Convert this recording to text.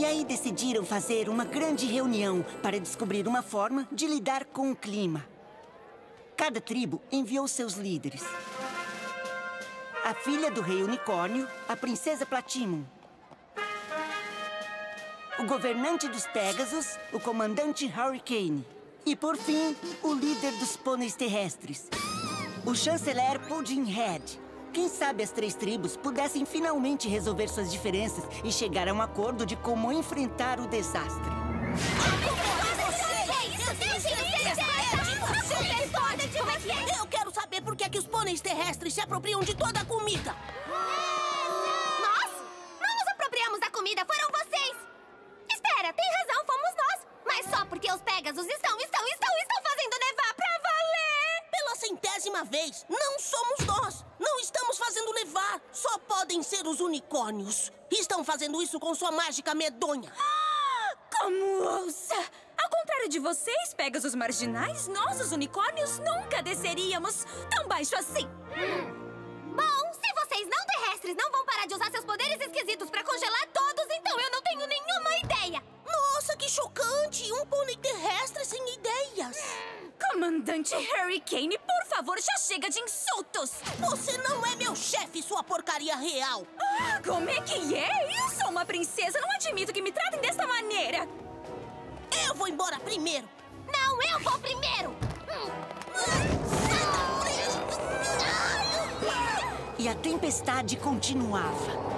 E aí decidiram fazer uma grande reunião para descobrir uma forma de lidar com o clima. Cada tribo enviou seus líderes. A filha do rei unicórnio, a princesa Platimum. O governante dos Pégasos, o comandante Hurricane. E, por fim, o líder dos pôneis terrestres, o chanceler Puddinghead. Quem sabe as 3 tribos pudessem finalmente resolver suas diferenças e chegar a um acordo de como enfrentar o desastre. Eu quero saber por que é que os pôneis terrestres se apropriam de toda a comida. Nós? Não nos apropriamos da comida, foram vocês! Espera, tem razão, fomos nós! Mas só porque os Pégasos estão fazendo nevar pra valer! Pela 100ª vez, não somos nós! Não estamos fazendo nevar! Só podem ser os unicórnios! Estão fazendo isso com sua mágica medonha! Como ousa! Ao contrário de vocês, Pégasos marginais, nós, os unicórnios, nunca desceríamos tão baixo assim! Bom, se vocês não terrestres não vão parar de usar seus poderes esquisitos pra congelar todos, então eu não tenho nenhuma ideia! Nossa, que chocante! Um pônei terrestre sem ideias! Comandante Hurricane, por favor, já chega de insultos! Você não é meu chefe, sua porcaria real! Ah, como é que é? Eu sou uma princesa, não admito que me tratem desta maneira! Eu vou embora primeiro! Não, eu vou primeiro! E a tempestade continuava.